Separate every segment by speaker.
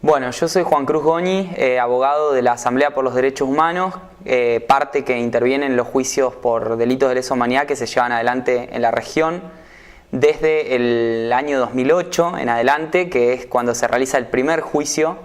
Speaker 1: Bueno, yo soy Juan Cruz Goñi, abogado de la Asamblea por los Derechos Humanos, parte que interviene en los juicios por delitos de lesa humanidad que se llevan adelante en la región desde el año 2008 en adelante, que es cuando se realiza el primer juicio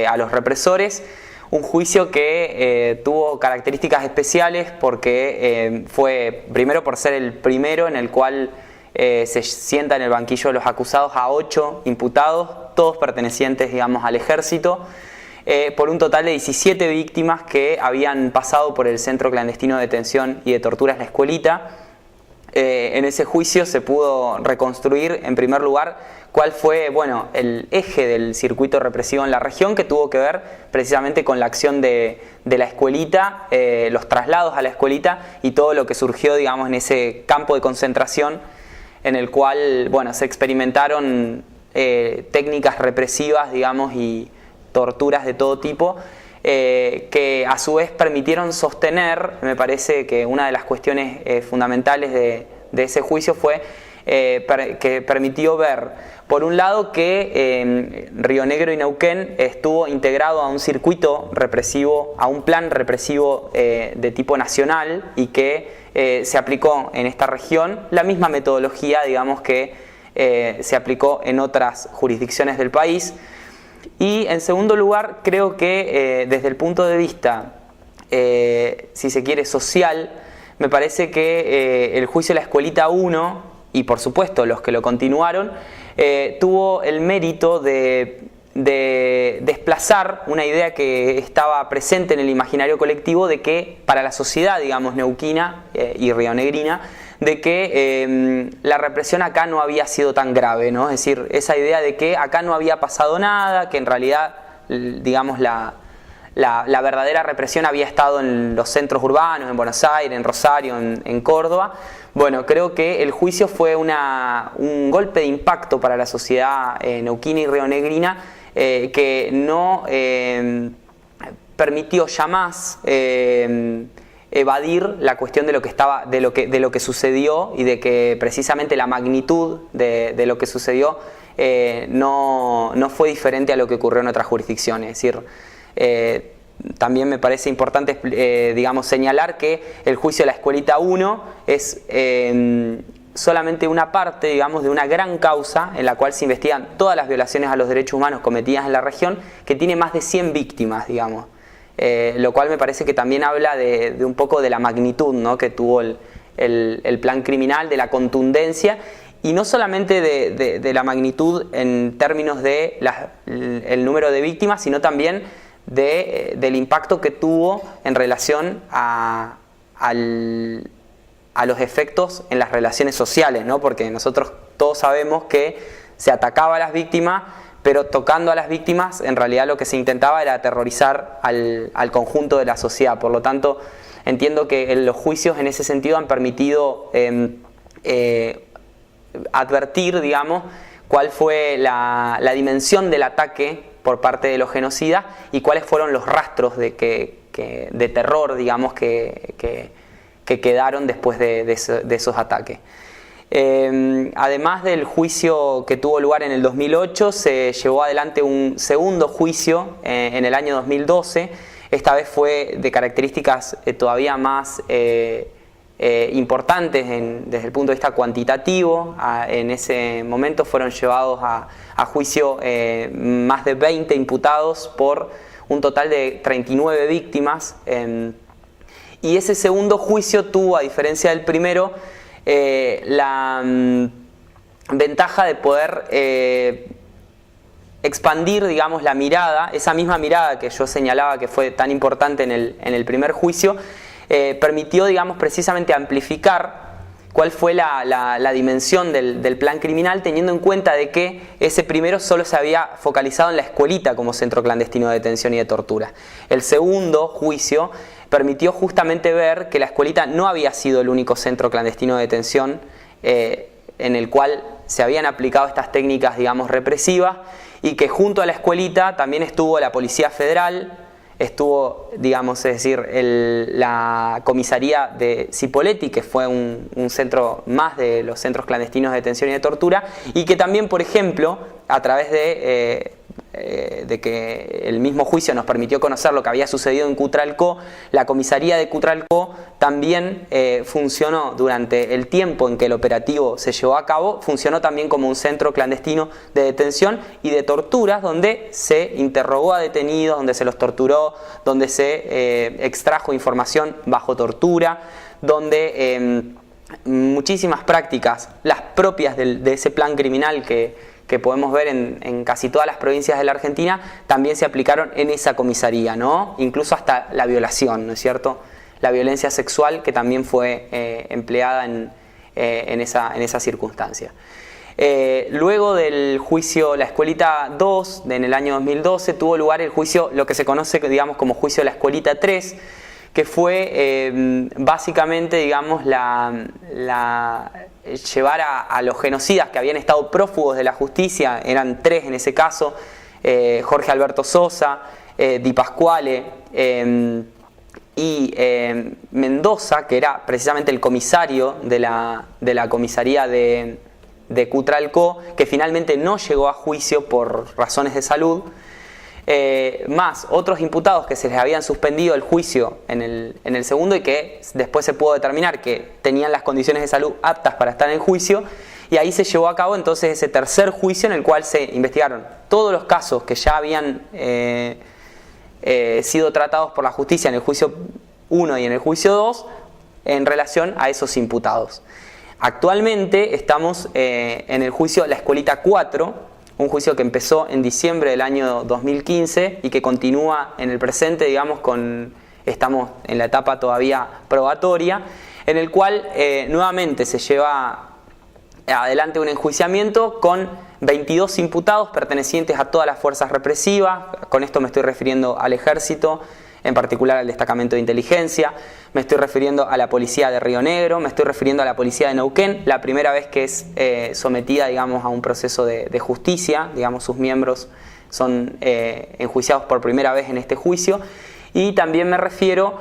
Speaker 1: a los represores. Un juicio que tuvo características especiales porque fue, primero por ser el primero en el cual se sienta en el banquillo de los acusados a 8 imputados, todos pertenecientes, digamos, al ejército, por un total de 17 víctimas que habían pasado por el Centro Clandestino de Detención y de Torturas La Escuelita. En ese juicio se pudo reconstruir, en primer lugar, cuál fue, bueno, el eje del circuito represivo en la región, que tuvo que ver precisamente con la acción de la escuelita, los traslados a la escuelita y todo lo que surgió, digamos, en ese campo de concentración en el cual, bueno, se experimentaron técnicas represivas, digamos, y torturas de todo tipo, que a su vez permitieron sostener, me parece que una de las cuestiones fundamentales de ese juicio fue que permitió ver, por un lado, que Río Negro y Neuquén estuvo integrado a un circuito represivo, a un plan represivo de tipo nacional, y que se aplicó en esta región la misma metodología, digamos, que se aplicó en otras jurisdicciones del país. Y en segundo lugar, creo que desde el punto de vista, si se quiere, social, me parece que el juicio de la Escuelita 1, y por supuesto los que lo continuaron, tuvo el mérito de desplazar una idea que estaba presente en el imaginario colectivo de que para la sociedad, digamos, neuquina y rionegrina, de que la represión acá no había sido tan grave, ¿no? Es decir, esa idea de que acá no había pasado nada, que en realidad, digamos, la verdadera represión había estado en los centros urbanos, en Buenos Aires, en Rosario, en Córdoba. Bueno, creo que el juicio fue un golpe de impacto para la sociedad neuquina y rionegrina, que no permitió ya más evadir la cuestión de lo que sucedió, y de que precisamente la magnitud de lo que sucedió no fue diferente a lo que ocurrió en otras jurisdicciones. Es decir, también me parece importante digamos, señalar que el juicio de la Escuelita 1 es solamente una parte, digamos, de una gran causa en la cual se investigan todas las violaciones a los derechos humanos cometidas en la región, que tiene más de 100 víctimas, digamos. Lo cual me parece que también habla de un poco de la magnitud, ¿no?, que tuvo el plan criminal, de la contundencia, y no solamente de la magnitud en términos de el número de víctimas, sino también del impacto que tuvo en relación a los efectos en las relaciones sociales, ¿no? Porque nosotros todos sabemos que se atacaba a las víctimas, pero tocando a las víctimas, en realidad lo que se intentaba era aterrorizar al conjunto de la sociedad. Por lo tanto, entiendo que los juicios en ese sentido han permitido advertir, digamos, cuál fue la dimensión del ataque por parte de los genocidas y cuáles fueron los rastros de terror, digamos, que quedaron después de esos ataques. Además del juicio que tuvo lugar en el 2008, se llevó adelante un segundo juicio en el año 2012. Esta vez fue de características todavía más importantes desde el punto de vista cuantitativo. En ese momento fueron llevados a juicio más de 20 imputados por un total de 39 víctimas. Y ese segundo juicio tuvo, a diferencia del primero, la ventaja de poder expandir, digamos, la mirada, esa misma mirada que yo señalaba que fue tan importante en el primer juicio, permitió, digamos, precisamente amplificar cuál fue la dimensión del plan criminal, teniendo en cuenta de que ese primero solo se había focalizado en la Escuelita como centro clandestino de detención y de tortura. El segundo juicio permitió justamente ver que la Escuelita no había sido el único centro clandestino de detención en el cual se habían aplicado estas técnicas, digamos, represivas, y que junto a la Escuelita también estuvo la Policía Federal, estuvo, digamos, es decir, la comisaría de Cipolletti, que fue un centro más de los centros clandestinos de detención y de tortura, y que también, por ejemplo, a través de de que el mismo juicio nos permitió conocer lo que había sucedido en Cutralcó, la comisaría de Cutralcó también funcionó durante el tiempo en que el operativo se llevó a cabo, funcionó también como un centro clandestino de detención y de torturas, donde se interrogó a detenidos, donde se los torturó, donde se extrajo información bajo tortura, donde muchísimas prácticas, las propias de ese plan criminal que podemos ver en casi todas las provincias de la Argentina, también se aplicaron en esa comisaría, ¿no? Incluso hasta la violación, ¿no es cierto? La violencia sexual que también fue empleada en esa circunstancia. Luego del juicio La Escuelita 2, en el año 2012, tuvo lugar el juicio, lo que se conoce, digamos, como juicio La Escuelita 3, que fue básicamente, digamos, llevar a los genocidas que habían estado prófugos de la justicia, eran 3 en ese caso, Jorge Alberto Sosa, Di Pasquale y Mendoza, que era precisamente el comisario de la comisaría de Cutralcó, que finalmente no llegó a juicio por razones de salud, más otros imputados que se les habían suspendido el juicio en el segundo y que después se pudo determinar que tenían las condiciones de salud aptas para estar en el juicio, y ahí se llevó a cabo entonces ese tercer juicio en el cual se investigaron todos los casos que ya habían sido tratados por la justicia en el juicio 1 y en el juicio 2 en relación a esos imputados. Actualmente estamos en el juicio La Escuelita 4, un juicio que empezó en diciembre del año 2015 y que continúa en el presente, digamos, estamos en la etapa todavía probatoria, en el cual nuevamente se lleva adelante un enjuiciamiento con 22 imputados pertenecientes a todas las fuerzas represivas. Con esto me estoy refiriendo al Ejército, en particular al Destacamento de Inteligencia, me estoy refiriendo a la Policía de Río Negro, me estoy refiriendo a la Policía de Neuquén, la primera vez que es sometida, digamos, a un proceso de justicia, digamos, sus miembros son enjuiciados por primera vez en este juicio, y también me refiero,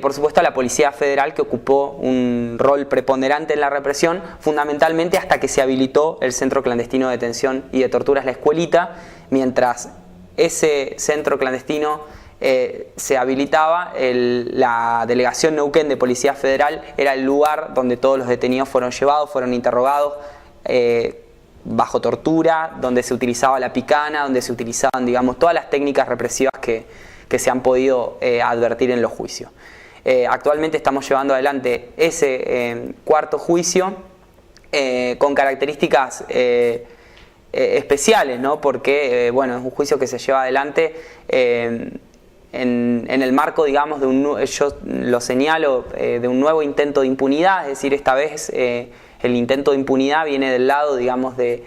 Speaker 1: por supuesto, a la Policía Federal, que ocupó un rol preponderante en la represión, fundamentalmente hasta que se habilitó el Centro Clandestino de Detención y de Torturas La Escuelita. Mientras ese centro clandestino se habilitaba, la Delegación Neuquén de Policía Federal era el lugar donde todos los detenidos fueron llevados, fueron interrogados bajo tortura, donde se utilizaba la picana, donde se utilizaban, digamos, todas las técnicas represivas que se han podido advertir en los juicios. Actualmente estamos llevando adelante ese cuarto juicio con características especiales, ¿no? Porque bueno, es un juicio que se lleva adelante en el marco, digamos, yo lo señalo, de un nuevo intento de impunidad. Es decir, esta vez el intento de impunidad viene del lado, digamos, de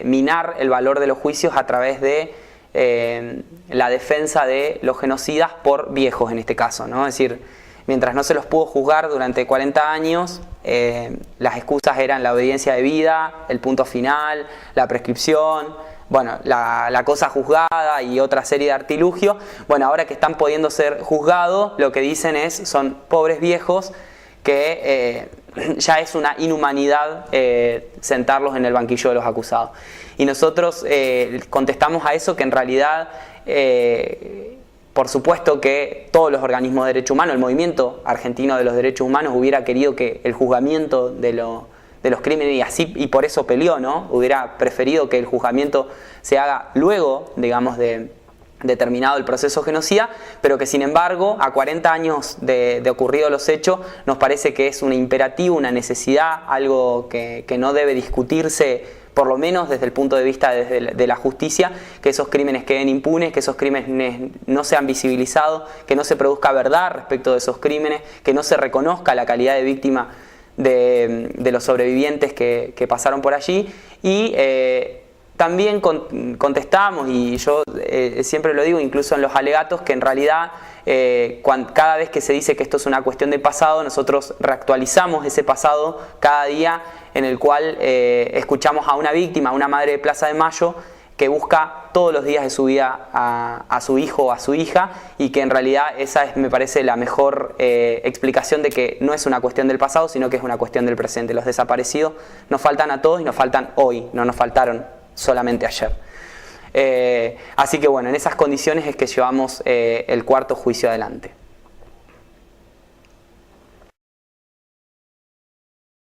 Speaker 1: minar el valor de los juicios a través de la defensa de los genocidas por viejos, en este caso, ¿no? Es decir, mientras no se los pudo juzgar durante 40 años, las excusas eran la obediencia debida, el punto final, la prescripción, bueno, la cosa juzgada y otra serie de artilugios. Bueno, ahora que están pudiendo ser juzgados, lo que dicen son pobres viejos, que ya es una inhumanidad sentarlos en el banquillo de los acusados. Y nosotros contestamos a eso que en realidad, por supuesto que todos los organismos de derechos humanos, el movimiento argentino de los derechos humanos hubiera querido que el juzgamiento de los crímenes, y por eso peleó, ¿no? Hubiera preferido que el juzgamiento se haga luego, digamos, de terminado el proceso genocida, pero que sin embargo, a 40 años de ocurridos los hechos, nos parece que es un imperativo, una necesidad, algo que no debe discutirse, por lo menos desde el punto de vista de la justicia, que esos crímenes queden impunes, que esos crímenes no sean visibilizados, que no se produzca verdad respecto de esos crímenes, que no se reconozca la calidad de víctima de los sobrevivientes que pasaron por allí. Y también contestamos, y yo siempre lo digo, incluso en los alegatos, que en realidad cada vez que se dice que esto es una cuestión de pasado, nosotros reactualizamos ese pasado cada día, en el cual escuchamos a una víctima, a una madre de Plaza de Mayo, que busca todos los días de su vida a su hijo o a su hija, y que en realidad esa es, me parece, la mejor explicación de que no es una cuestión del pasado, sino que es una cuestión del presente. Los desaparecidos nos faltan a todos y nos faltan hoy, no nos faltaron solamente ayer. Así que bueno, en esas condiciones es que llevamos el cuarto juicio adelante.